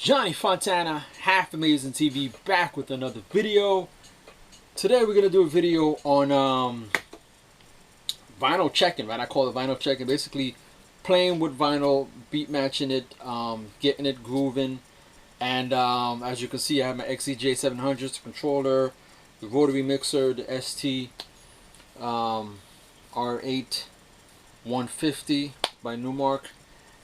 Johnny Fontana, Half Amazing TV, back with another video. Today we're gonna do a video on vinyl checking, right? I call it vinyl checking. Basically, playing with vinyl, beat matching it, getting it grooving, and as you can see, I have my XEJ700s, the controller, the rotary mixer, the STR8.150 by Newmark,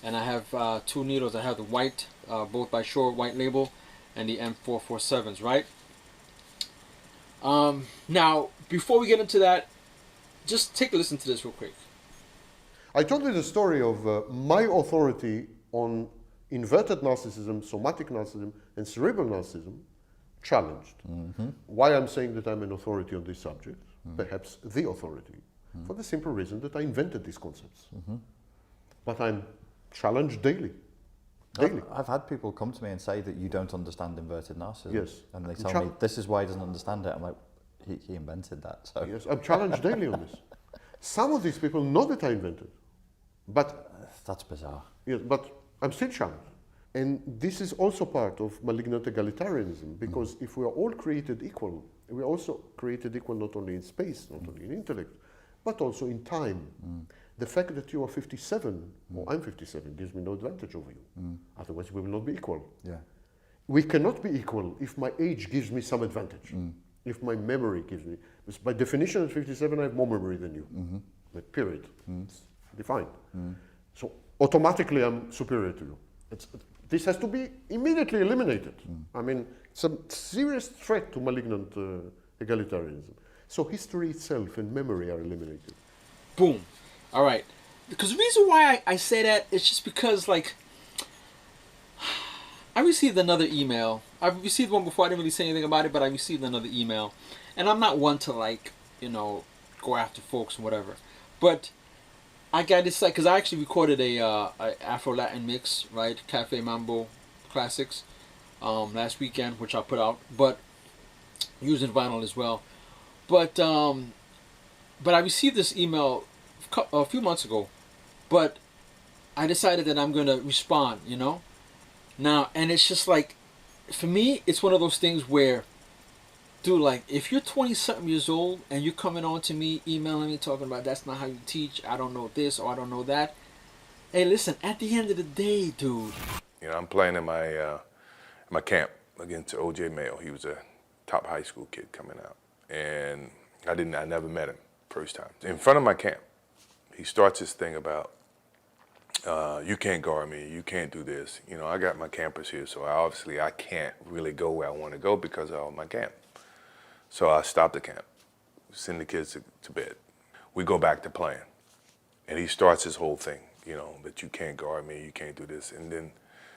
and I have two needles. I have the white, both by Shore white label, and the M447s, right? Now, before we get into that, just take a listen to this real quick. I told you the story of my authority on inverted narcissism, somatic narcissism, and cerebral narcissism challenged. Why I'm saying that I'm an authority on this subject, perhaps the authority, for the simple reason that I invented these concepts. But I'm challenged daily. I've had people come to me and say that you don't understand inverted narcissism. Yes. And they tell me this is why he doesn't understand it. I'm like, he invented that. So. Yes, I'm challenged daily on this. Some of these people know that I invented, but that's bizarre. yes, but I'm still challenged. And this is also part of malignant egalitarianism, because if we are all created equal, we are also created equal not only in space, not only in intellect, but also in time. The fact that you are 57, or I'm 57, gives me no advantage over you. Otherwise, we will not be equal. Yeah. We cannot be equal if my age gives me some advantage. If my memory gives me, because by definition at 57, I have more memory than you. Like, period. It's defined. So automatically, I'm superior to you. This has to be immediately eliminated. I mean, it's a serious threat to malignant egalitarianism. So history itself and memory are eliminated. Boom. All right. Because the reason why I say that is just because, like, I received another email. I've received one before. I didn't really say anything about it, but I received another email. And I'm not one to, like, you know, go after folks and whatever. But I got this, like, because I actually recorded a Afro-Latin mix, right? Cafe Mambo Classics last weekend, which I put out. But using vinyl as well. But I received this email a few months ago, but I decided that I'm gonna respond, you know. Now, and it's just like, for me, it's one of those things where, dude, like, if you're 20-something years old and you're coming on to me, emailing me, talking about that's not how you teach, I don't know this or I don't know that. Hey, listen, at the end of the day, dude. You know, I'm playing in my camp against O.J. Mayo. He was a top high school kid coming out, and I never met him first time. In front of my camp, he starts this thing about, you can't guard me, you can't do this. You know, I got my campers here, so obviously I can't really go where I want to go because of my camp. So I stop the camp, send the kids to bed. We go back to playing. And he starts his whole thing, you know, that you can't guard me, you can't do this. And then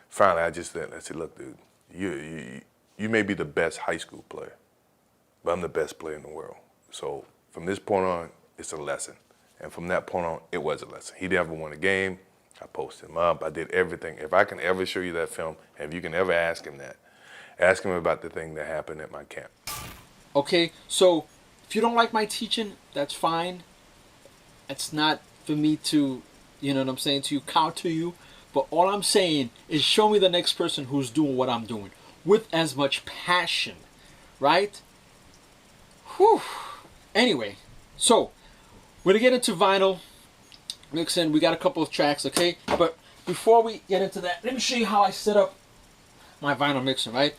finally I said, look, dude, you may be the best high school player, but I'm the best player in the world. So from this point on, it's a lesson. And from that point on, it was a lesson. He never won a game. I posted him up. I did everything. If I can ever show you that film, and if you can ever ask him that, ask him about the thing that happened at my camp. Okay, so if you don't like my teaching, that's fine. It's not for me to, you know what I'm saying, to counter you. But all I'm saying is show me the next person who's doing what I'm doing with as much passion, right? Whew. Anyway, so we're gonna get into vinyl mixing. We got a couple of tracks, okay? But before we get into that, let me show you how I set up my vinyl mixing, right?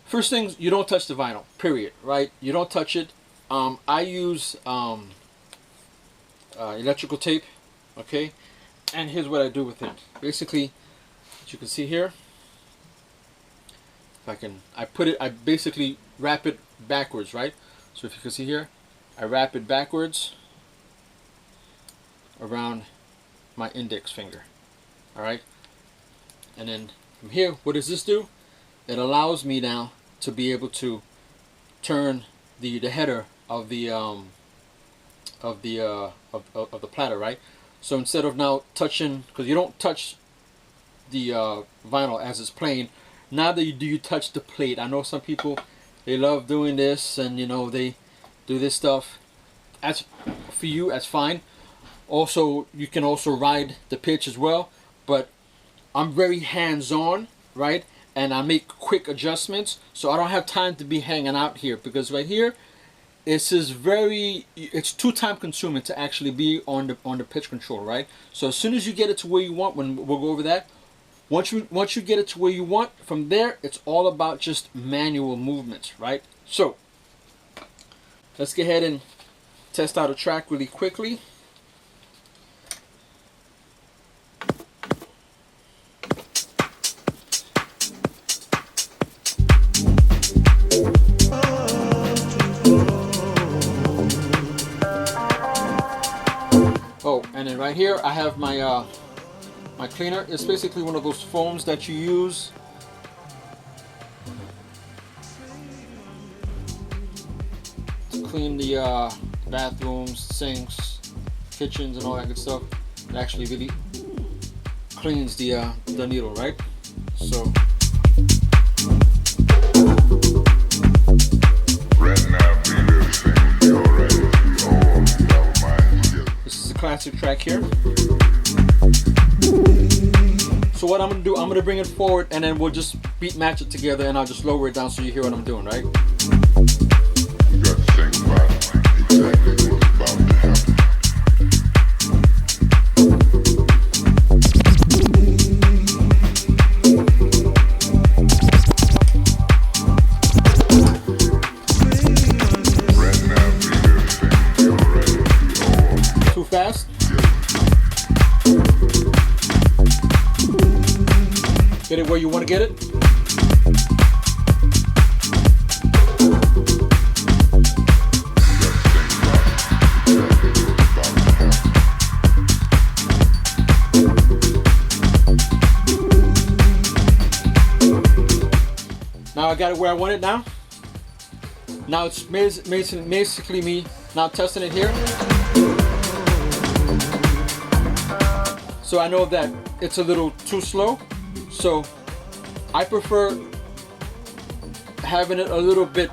First things, you don't touch the vinyl, period, right? You don't touch it. I use electrical tape, okay? And here's what I do with it. Basically, as you can see here, I basically wrap it backwards, right? So if you can see here, I wrap it backwards around my index finger. Alright? And then from here, what does this do? It allows me now to be able to turn the header of the platter, right? So instead of now touching, because you don't touch the vinyl as it's playing, now that you touch the plate. I know some people, they love doing this, and you know, they do this stuff. As for you, that's fine. Also, you can also ride the pitch as well, but I'm very hands-on, right? and I make quick adjustments, so I don't have time to be hanging out here, because right here it's too time consuming to actually be on the pitch control, right? So as soon as you get it to where you want, when we'll go over that, once you get it to where you want, from there it's all about just manual movements, right? So let's go ahead and test out a track really quickly. Oh, and then right here I have my my cleaner. It's basically one of those foams that you use to clean the bathrooms, sinks, kitchens, and all that good stuff. It actually really cleans the needle, right? So this is a classic track here. So what I'm gonna do, I'm gonna bring it forward, and then we'll just beat match it together, and I'll just lower it down so you hear what I'm doing, right? You got to think about exactly what's about to happen. Right now, be everything you're ready to Too fast? Get it where you want to get it? Now I got it where I want it now. Now it's basically me now testing it here. So I know that it's a little too slow. So I prefer having it a little bit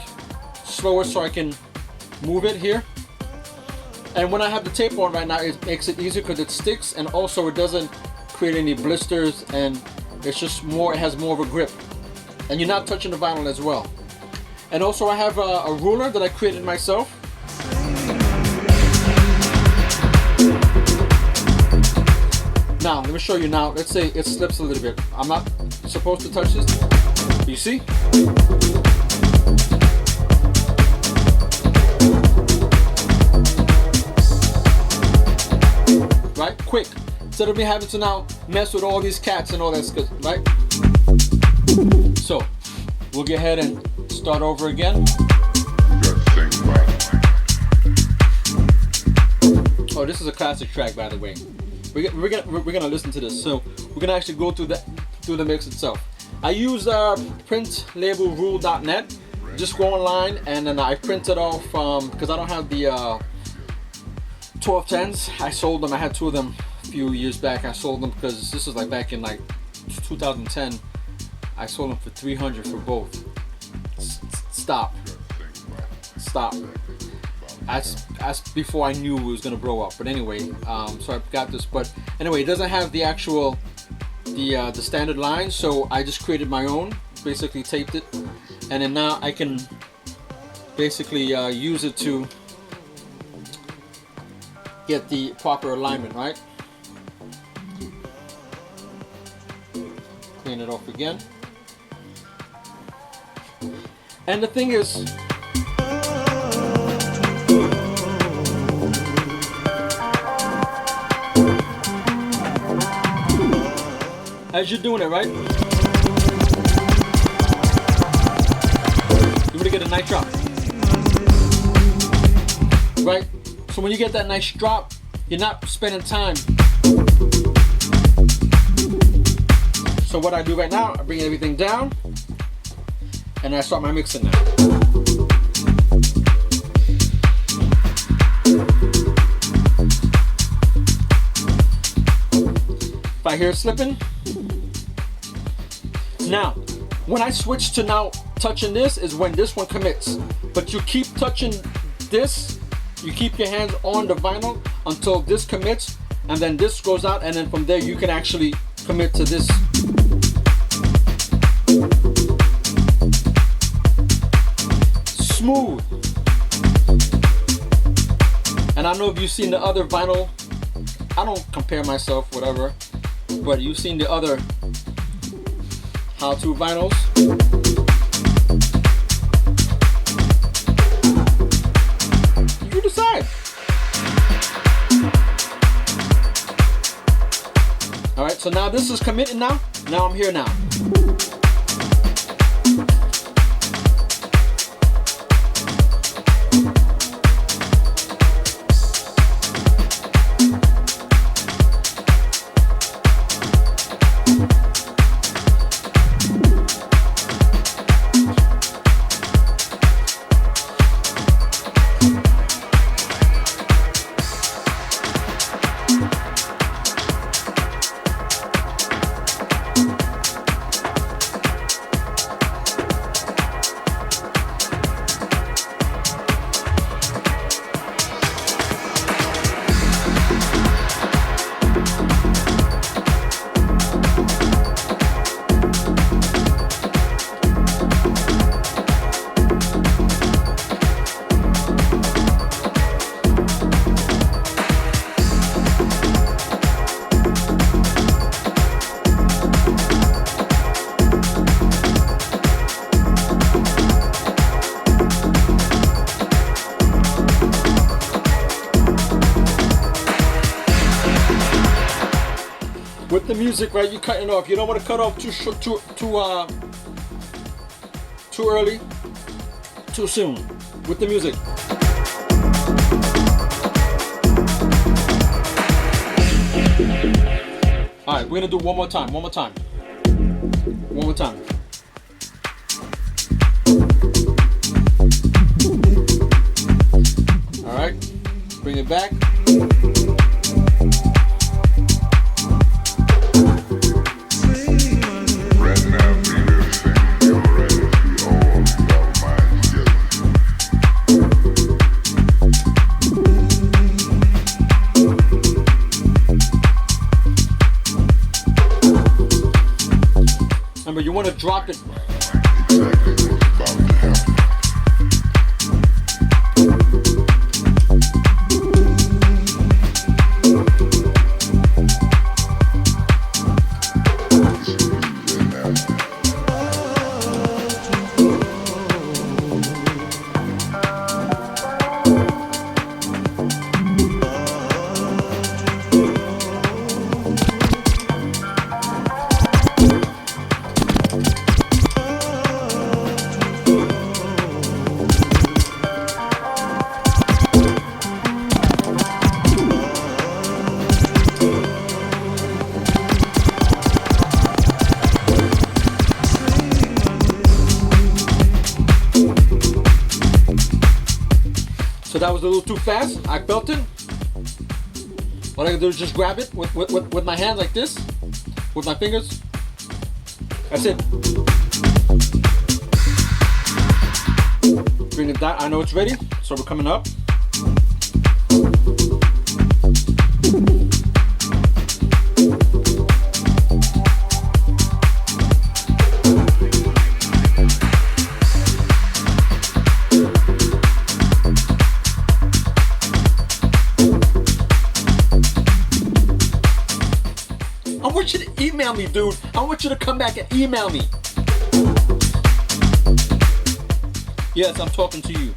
slower so I can move it here. And when I have the tape on right now, it makes it easier because it sticks, and also it doesn't create any blisters, and it's just more, it has more of a grip. And you're not touching the vinyl as well. And also I have a ruler that I created myself. Now, let me show you now. Let's say it slips a little bit. I'm not supposed to touch this. You see? Right? Quick. Instead of me having to now mess with all these cats and all that stuff, right? So, we'll go ahead and start over again. Oh, this is a classic track, by the way. We're gonna listen to this. So we're gonna actually go through the mix itself. I use printlabelrule.net. Just go online, and then I print it off because I don't have the 1210s. I sold them. I had two of them a few years back. I sold them because this is like back in like 2010. I sold them for $300 for both. Stop. That's before I knew it was gonna blow up. But anyway, so I got this. But anyway, it doesn't have the actual the standard line, so I just created my own. Basically taped it, and then now I can basically use it to get the proper alignment, right? Clean it off again. And the thing is, as you're doing it, right? You want to get a nice drop, right? So when you get that nice drop, you're not spending time. So what I do right now, I bring everything down, and I start my mixing now. If I hear it slipping, now when I switch to now touching this is when this one commits. But you keep touching this, you keep your hands on the vinyl until this commits, and then this goes out, and then from there you can actually commit to this. smooth. And I know if you've seen the other vinyl, I don't compare myself, whatever, but you've seen the other how-to vinyls. You decide. All right, so now this is committed now. Now I'm here now. With the music, right, you're cutting off. You don't want to cut off too early, too soon. With the music. All right, we're gonna do one more time. One more time. All right, bring it back. Remember, you want to drop it. So that was a little too fast. I felt it. What I can do is just grab it with my hands like this, with my fingers. That's it. Bring it down. I know it's ready, so we're coming up. I want you to email me, dude. I want you to come back and email me. Yes, I'm talking to you.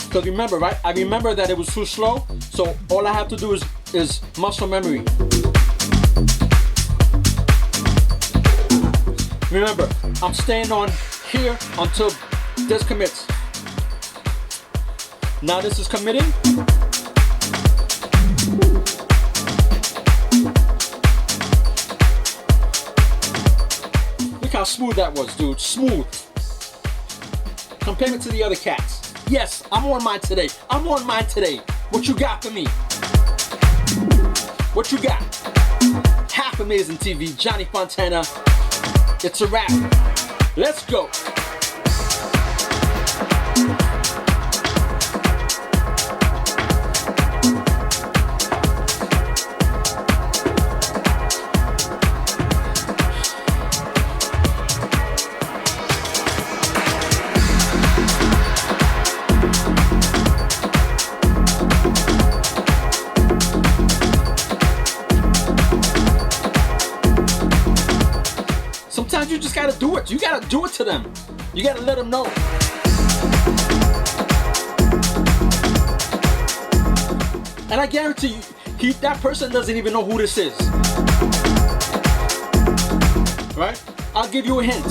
Because remember, right? I remember that it was too slow, so all I have to do is muscle memory. Remember, I'm staying on here until this commits. Now this is committing. Look how smooth that was, dude. Smooth. Compare it to the other cats. Yes, I'm on mine today. What you got for me? What you got? Half Amazing TV, Johnny Fontana. It's a wrap. Let's go. sometimes you just gotta do it. You gotta do it to them. You gotta let them know. And I guarantee you, that person doesn't even know who this is. Right? I'll give you a hint.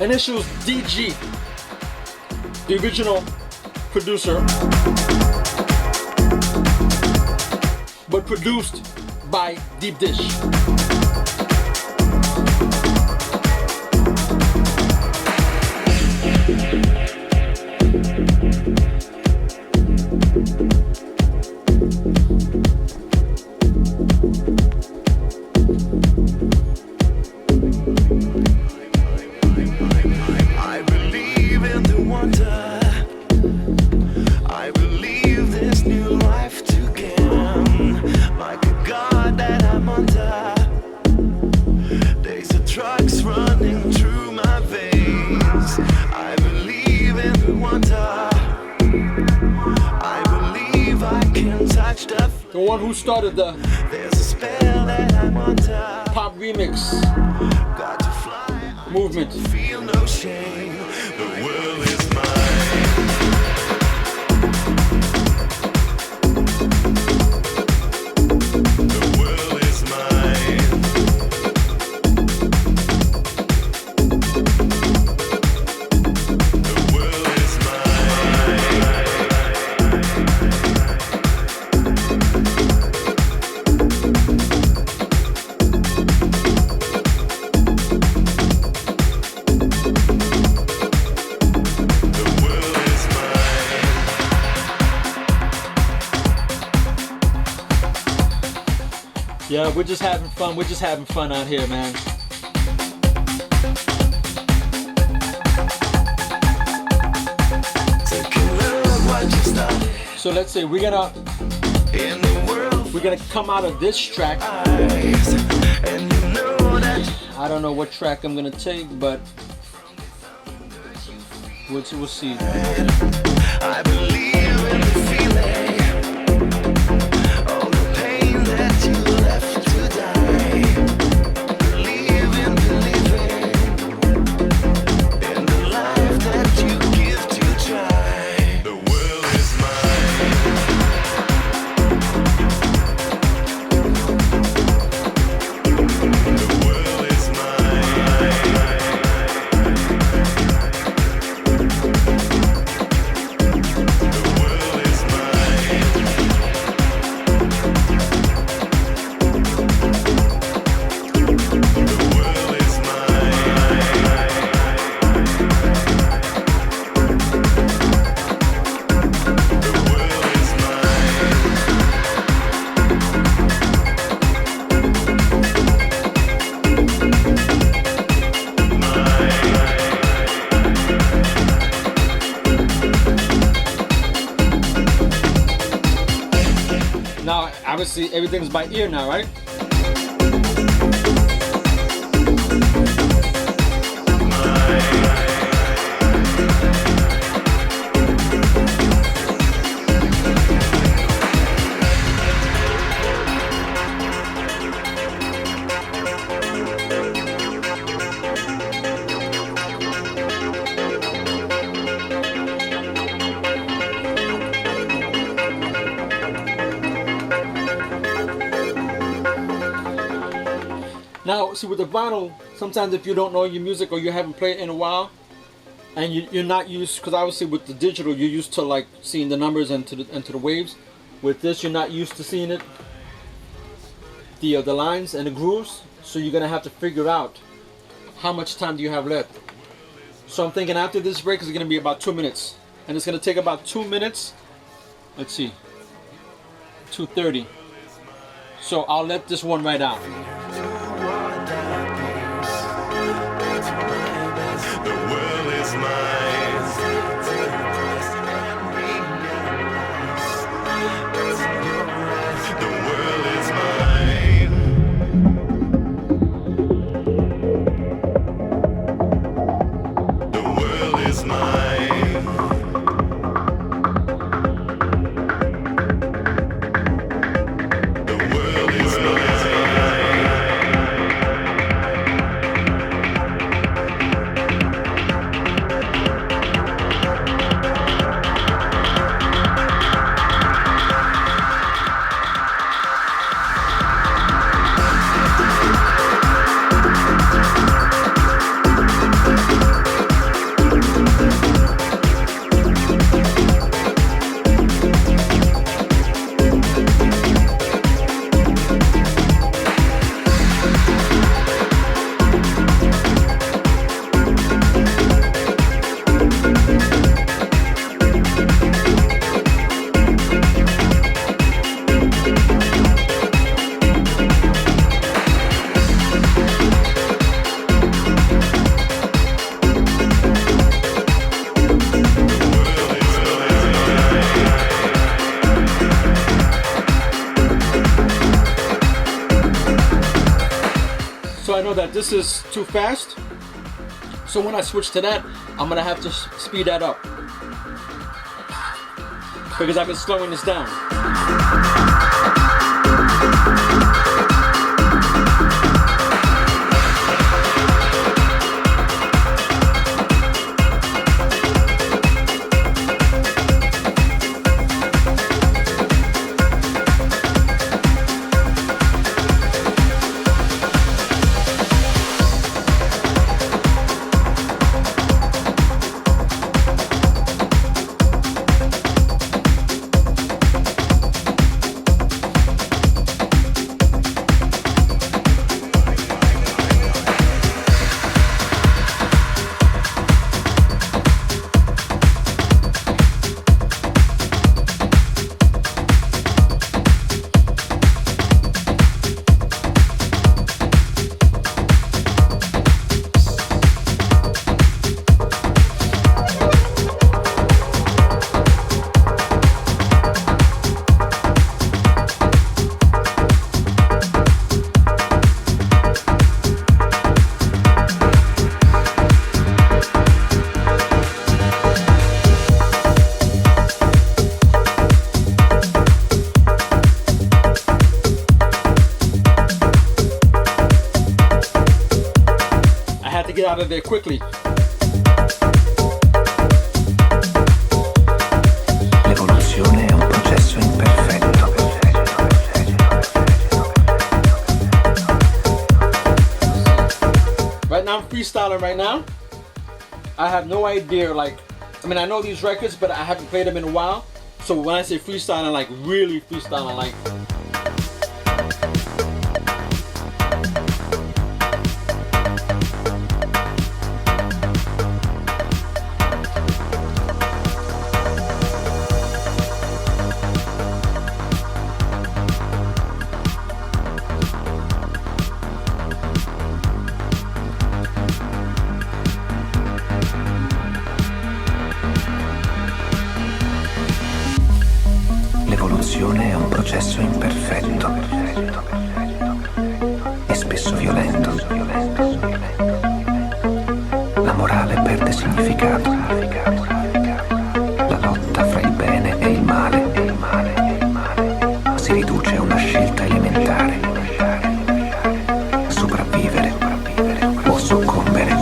Initials DG, the original producer, but produced by Deep Dish. The one who started the pop remix movement. Feel no shame. The world is mine. The world is mine. The world is Yeah, we're just having fun. We're just having fun out here, man. So let's say we're gonna come out of this track. I don't know what track I'm gonna take, but we'll see. I believe in the feeling. All the pain that you left to die. Believing in the life that you give to try. The world is mine. The world is mine. Now, obviously, everything's by ear now, right? Now, see, with the vinyl, sometimes if you don't know your music or you haven't played it in a while, and you're not used, because obviously with the digital, you're used to like seeing the numbers and to the waves. With this, you're not used to seeing it, the lines and the grooves. So you're gonna have to figure out how much time do you have left. So I'm thinking after this break is gonna be about 2 minutes, and it's gonna take about 2 minutes. Let's see, 2:30. So I'll let this one ride out. The world is mine. The world is mine. The world is mine. The world is mine. I know that this is too fast. So when I switch to that, I'm gonna have to speed that up because I've been slowing this down. Get out of there quickly. L'evoluzione è un processo imperfetto. Right now I'm freestyling right now. I have no idea, like, I mean, I know these records, but I haven't played them in a while. So when I say freestyling, like really freestyling, like L'evoluzione è un processo imperfetto e spesso violento. La morale perde significato. La lotta fra il bene e il male si riduce a una scelta elementare: sopravvivere o soccombere.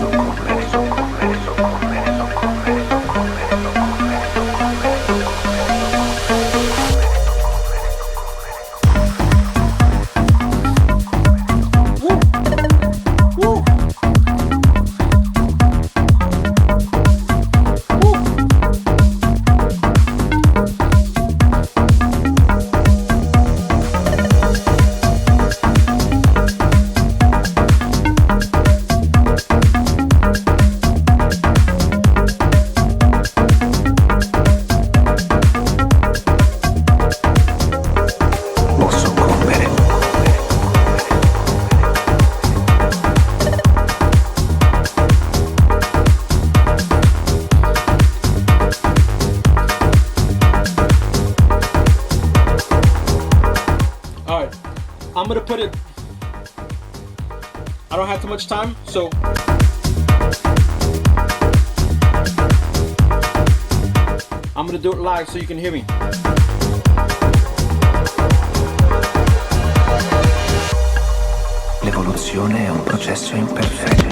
I'm gonna put it, I don't have too much time, so I'm gonna do it live so you can hear me. L'evoluzione è un processo imperfetto.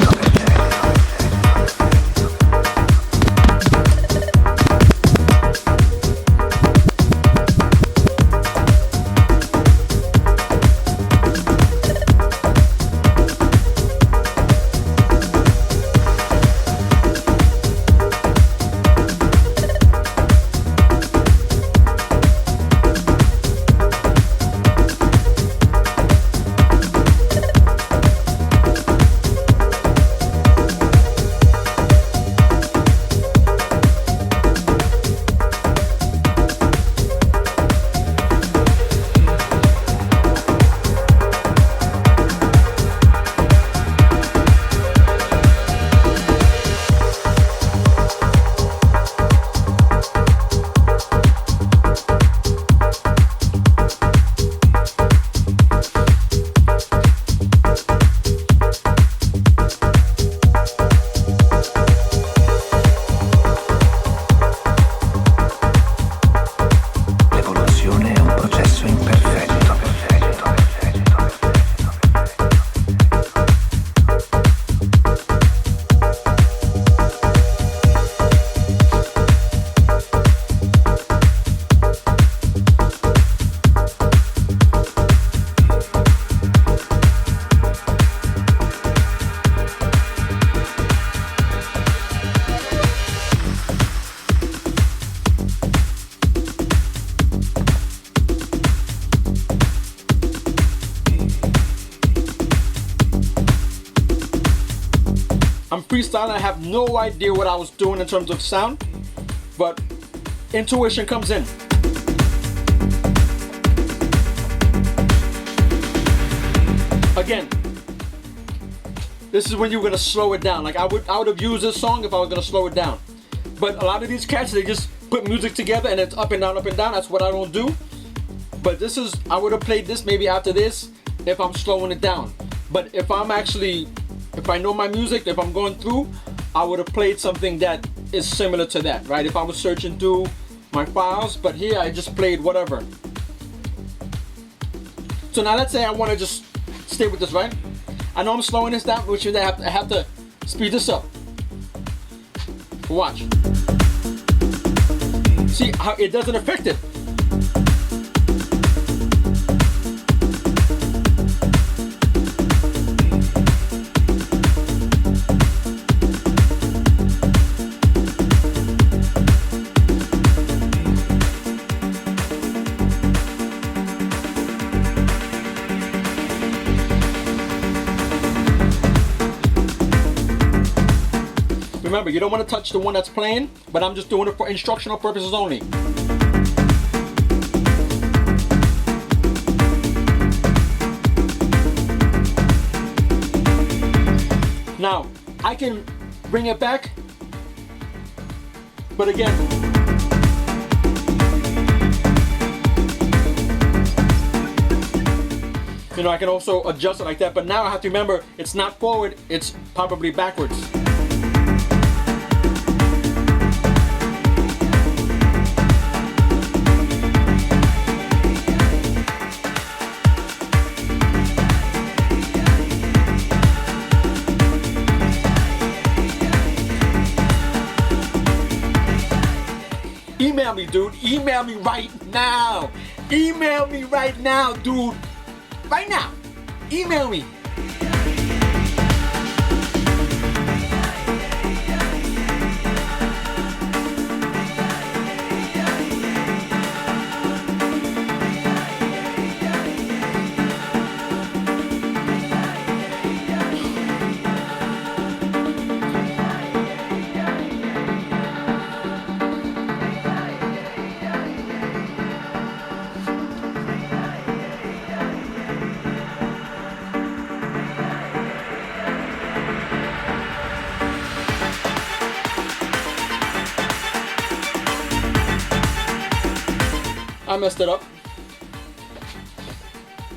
freestyling. I have no idea what I was doing in terms of sound, but intuition comes in. Again, this is when you're gonna slow it down. Like I would have used this song if I was gonna slow it down. But a lot of these cats, they just put music together and it's up and down, up and down. That's what I don't do. But this is, I would have played this maybe after this if I'm slowing it down. But if I'm actually, if I know my music, if I'm going through, I would have played something that is similar to that, right? If I was searching through my files, but here I just played whatever. So now let's say I want to just stay with this, right? I know I'm slowing this down, which means I have to speed this up. Watch. See how it doesn't affect it. Remember, you don't want to touch the one that's playing, but I'm just doing it for instructional purposes only. Now, I can bring it back, but again, you know, I can also adjust it like that, but now I have to remember it's not forward, it's probably backwards. Email me, dude. Email me right now. Email me right now, dude. Right now. Email me. I messed it up.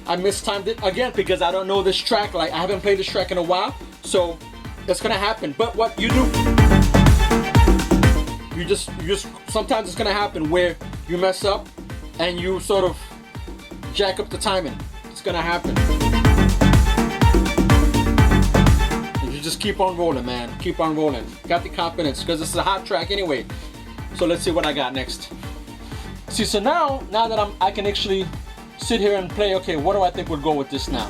I mistimed it again because I don't know this track. Like I haven't played this track in a while, so it's gonna happen. But what you do, you just sometimes it's gonna happen where you mess up and you sort of jack up the timing. It's gonna happen. And you just keep on rolling, man. Keep on rolling. Got the confidence because this is a hot track anyway. So let's see what I got next. See, so now that I can actually sit here and play, okay, what do I think would go with this now?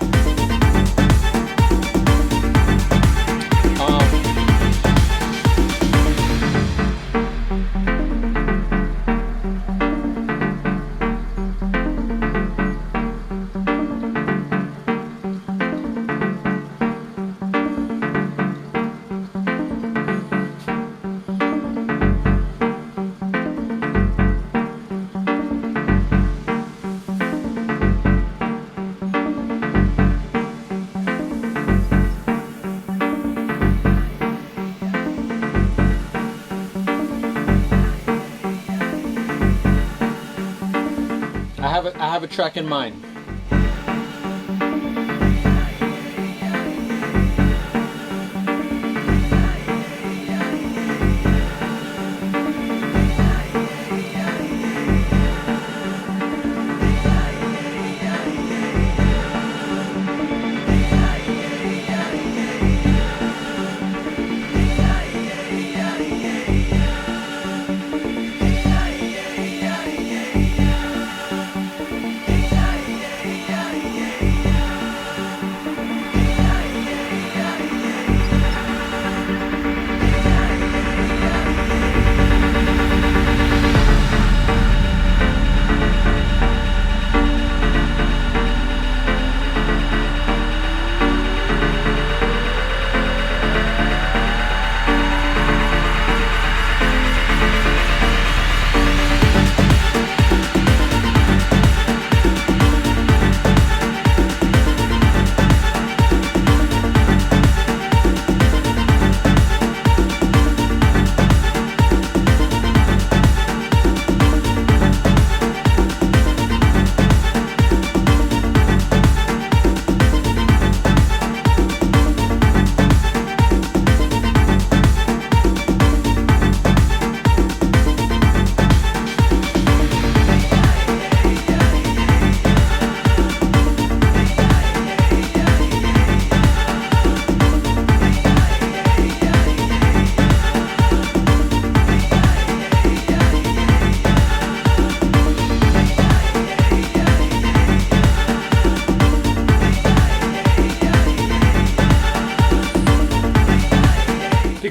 I have a track in mind.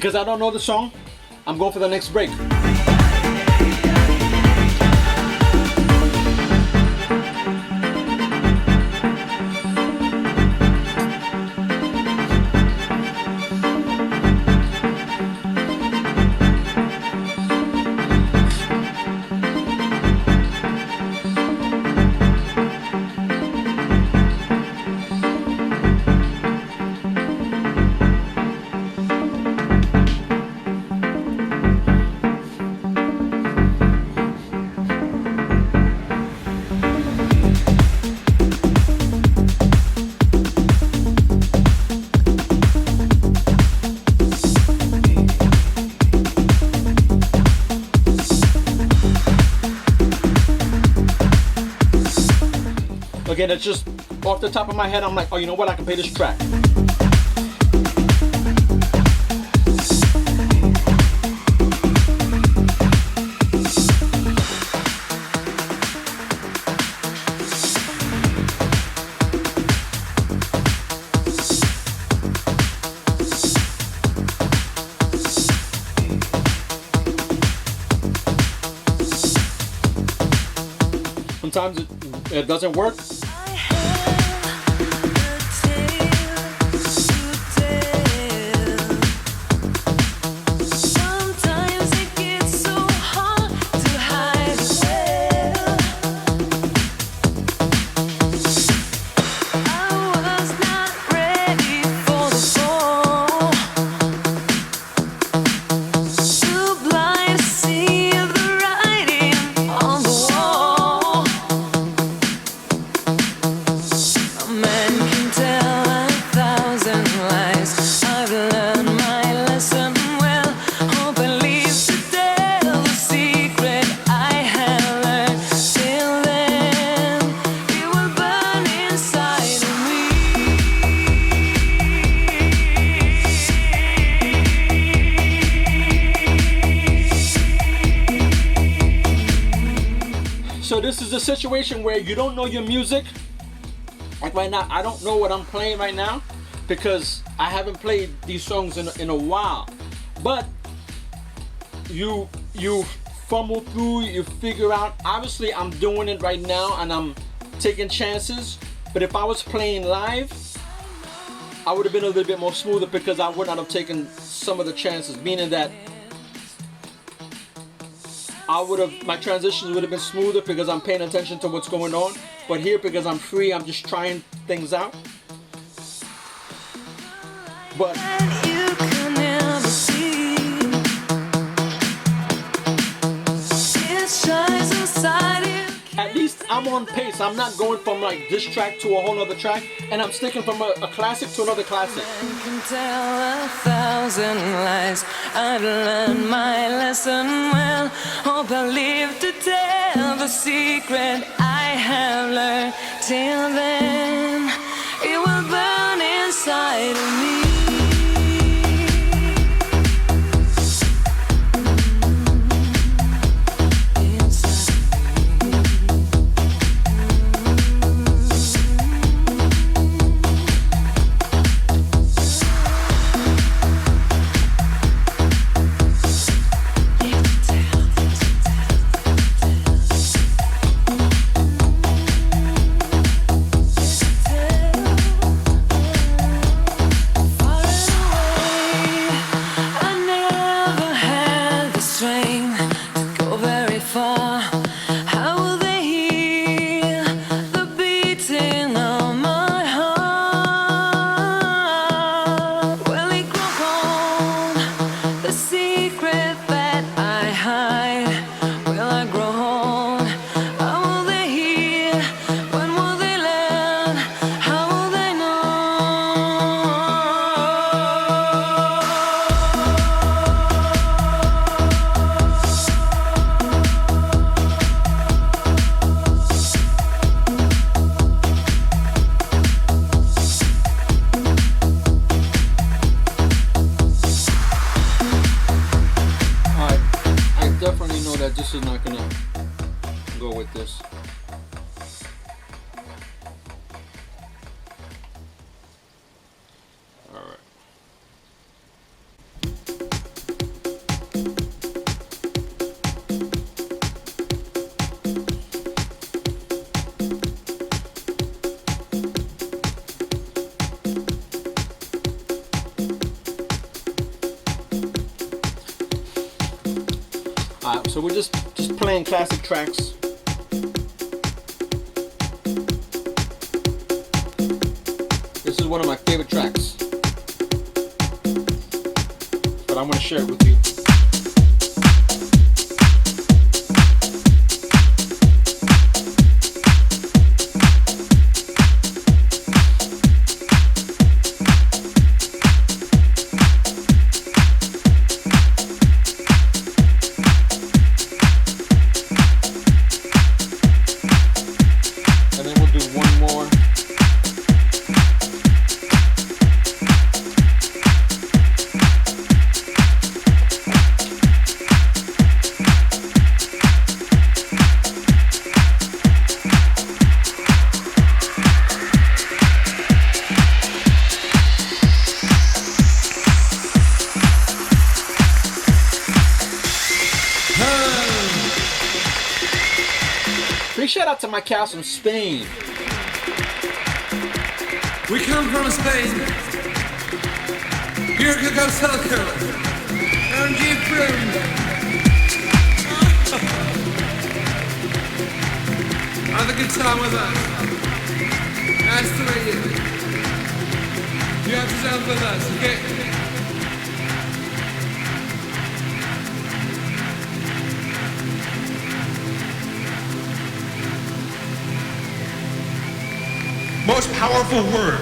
because I don't know the song, I'm going for the next break. Again, it's just off the top of my head, I'm like, oh, you know what, I can play this track. Sometimes it doesn't work. So this is a situation where you don't know your music. Like right now, I don't know what I'm playing right now because I haven't played these songs in a while. But you fumble through, you figure out. Obviously, I'm doing it right now and I'm taking chances. But if I was playing live, I would have been a little bit more smoother because I would not have taken some of the chances, meaning that my transitions would have been smoother because I'm paying attention to what's going on. But here, because I'm free, I'm just trying things out. But at least I'm on pace. I'm not going from like this track to a whole other track, and I'm sticking from a classic to another classic. I can tell 1,000 lies. I've learned my lesson well. Hope I live to tell the secret I have learned. Till then, it will burn inside of me. This is not gonna go with this. All right. So we're just playing classic tracks. This is one of my favorite tracks, but I'm gonna share it with you. Shout out to my cast from Spain. We come from Spain. Yurka Goselko. MG Froome. Have a good time with us. Nice to meet you. You have to dance with us, okay? Most powerful word.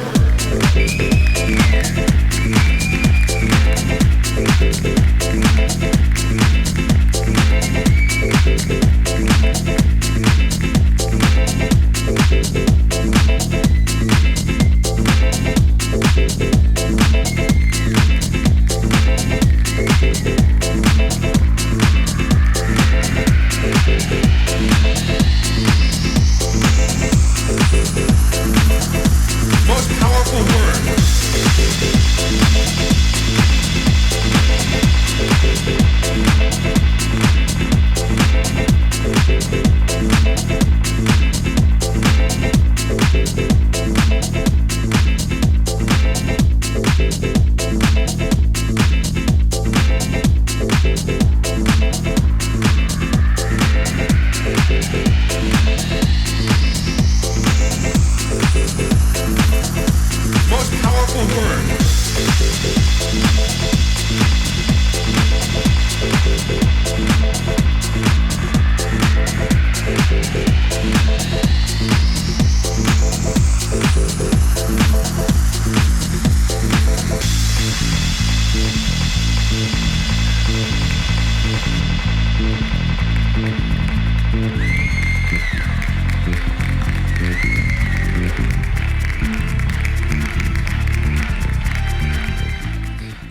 Most powerful word. Most powerful word.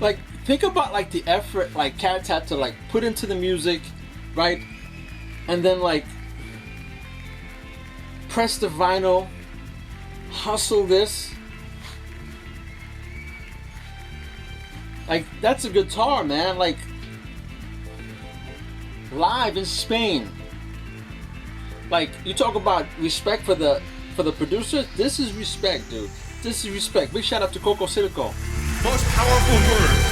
Like, think about like the effort like Cats had to like put into the music, right? And then like press the vinyl, hustle this. Like, that's a guitar, man. Like, live in Spain. Like, you talk about respect for the producer. This is respect, dude. This is respect. Big shout out to Coco Silico. Most powerful word.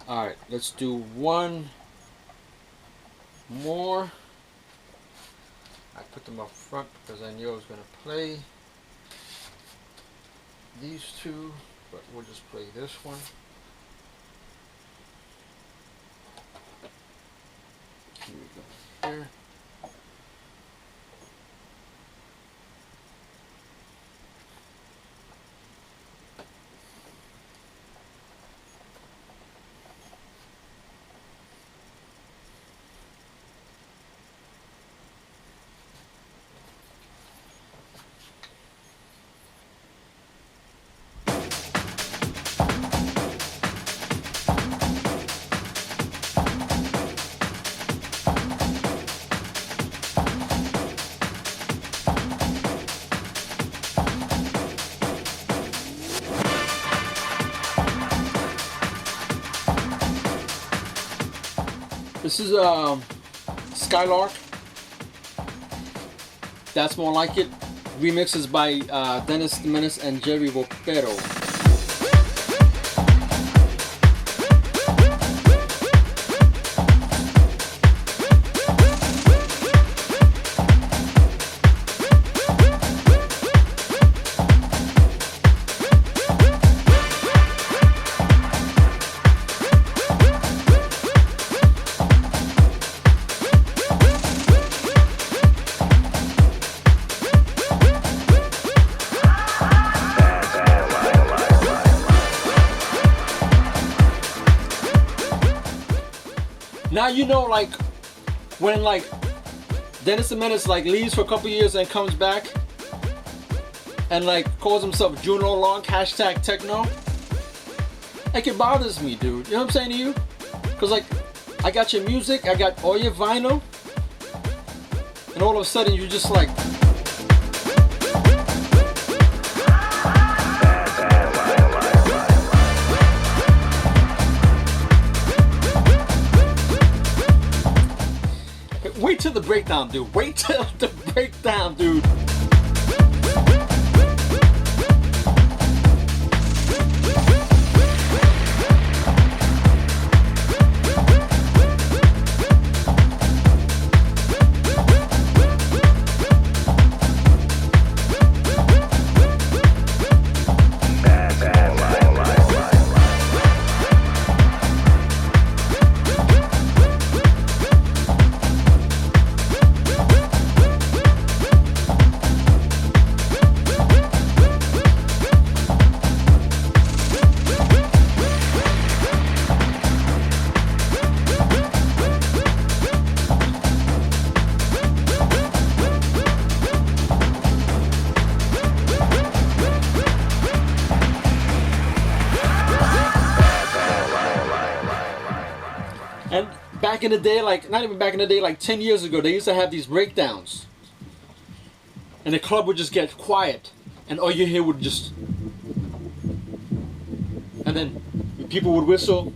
Alright, let's do one more. I put them up front because I knew I was going to play these two, but we'll just play this one. Here we go. Here. This is Skylark. That's More Like It. Remixes by Dennis the Menace and Jerry Ropero. Now you know, like, when like Dennis the Menace like leaves for a couple years and comes back and like calls himself Juno Long #techno. Like, it bothers me, dude. You know what I'm saying to you? Cause like I got your music, I got all your vinyl, and all of a sudden you're just like, wait till the breakdown, dude. Wait till the breakdown, dude. And back in the day, like, not even back in the day, like 10 years ago, they used to have these breakdowns. And the club would just get quiet. And all you hear would just... And then people would whistle.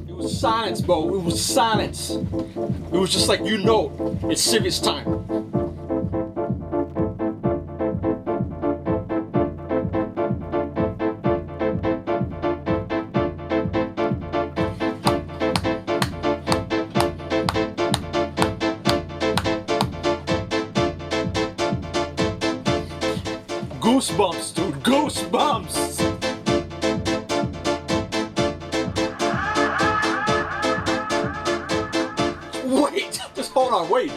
It was silence, bro. It was silence. It was just like, you know, it's serious time. Goosebumps, dude. Goosebumps. Wait. Just hold on. Wait.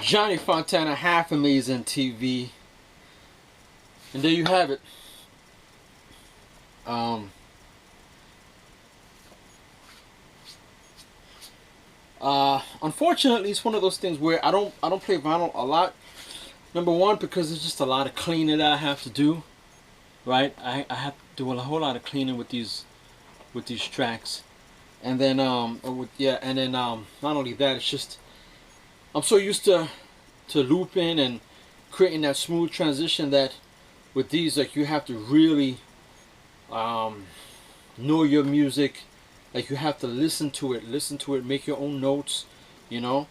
Johnny Fontana, Half Amazing TV. And there you have it. Unfortunately, it's one of those things where I don't play vinyl a lot. Number one, because there's just a lot of cleaning that I have to do. Right, I have to do a whole lot of cleaning with these tracks, and then not only that, it's just I'm so used to looping and creating that smooth transition that with these, like, you have to really know your music. Like, you have to listen to it, make your own notes, you know.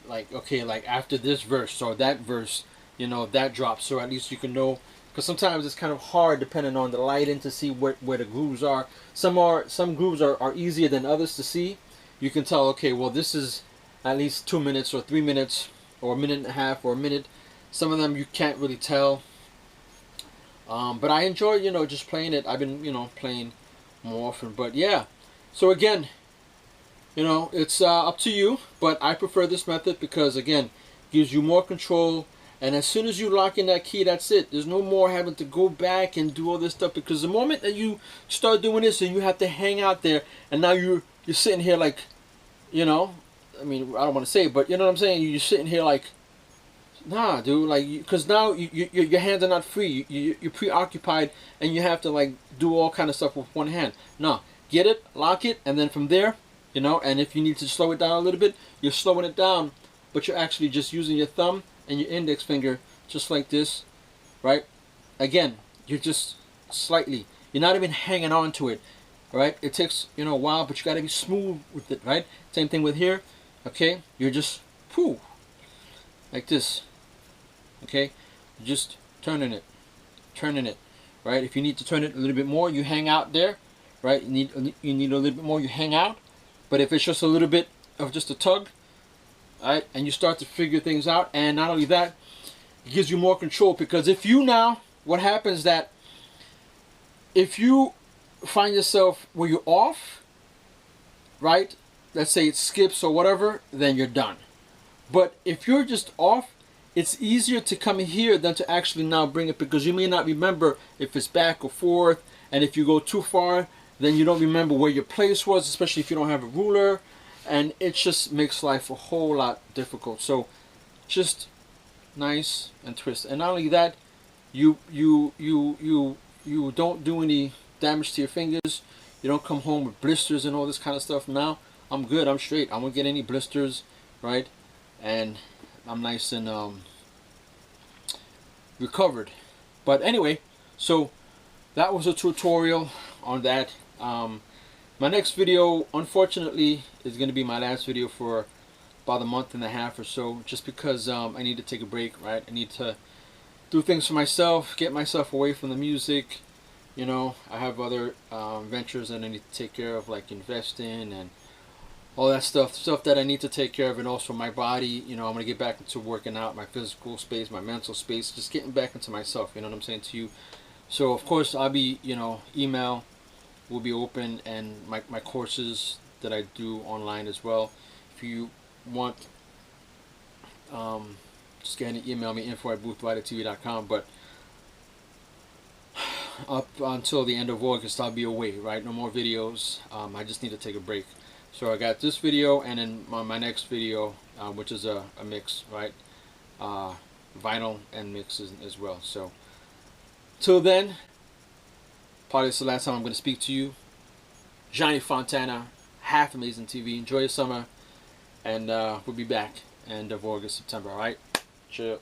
Like, okay, like after this verse or that verse, you know, that drops, so at least you can know. Because sometimes it's kind of hard, depending on the lighting, to see where the grooves are. Some grooves are easier than others to see. You can tell, okay, well, this is at least 2 minutes or 3 minutes or a minute and a half or a minute. Some of them you can't really tell. But I enjoy, you know, just playing it. I've been, you know, playing more often. But yeah, so again, you know, it's up to you. But I prefer this method because, again, gives you more control. And as soon as you lock in that key, that's it. There's no more having to go back and do all this stuff. Because the moment that you start doing this and you have to hang out there, and now you're sitting here like, you know, I mean, I don't want to say it, but you know what I'm saying? You're sitting here like, nah, dude, like, because now your hands are not free. You're preoccupied, and you have to, like, do all kind of stuff with one hand. No, get it, lock it, and then from there, you know, and if you need to slow it down a little bit, you're slowing it down, but you're actually just using your thumb and your index finger just like this, right? Again, you're just slightly, you're not even hanging on to it, right? It takes, you know, a while, but you got to be smooth with it, right? Same thing with here, okay? You're just, whoo, like this, okay? You're just turning it, right? If you need to turn it a little bit more, you hang out there, right? You need a little bit more, you hang out. But if it's just a little bit of just a tug, right, and you start to figure things out, and not only that, it gives you more control. Because if you now, what happens that if you find yourself where you're off, right, let's say it skips or whatever, then you're done. But if you're just off, it's easier to come here than to actually now bring it, because you may not remember if it's back or forth, and if you go too far, then you don't remember where your place was, especially if you don't have a ruler. And it just makes life a whole lot difficult. So just nice and twist. And not only that, you don't do any damage to your fingers. You don't come home with blisters and all this kind of stuff. Now I'm good, I'm straight. I won't get any blisters, right? And I'm nice and recovered. But anyway, so that was a tutorial on that. My next video, unfortunately, is going to be my last video for about a month and a half or so, just because I need to take a break, right? I need to do things for myself, get myself away from the music. You know, I have other ventures that I need to take care of, like investing and all that stuff that I need to take care of, and also my body. You know, I'm going to get back into working out, my physical space, my mental space, just getting back into myself, you know what I'm saying to you. So, of course, I'll be, you know, email will be open, and my courses that I do online as well. If you want, just go ahead and email me, info@boothridertv.com. But up until the end of August, I'll be away, right? No more videos. I just need to take a break. So I got this video, and then my next video, which is a mix, right? Vinyl and mixes as well. So till then, probably this is the last time I'm going to speak to you. Johnny Fontana, Half Amazing TV. Enjoy your summer, and we'll be back end of August, September. All right, chill.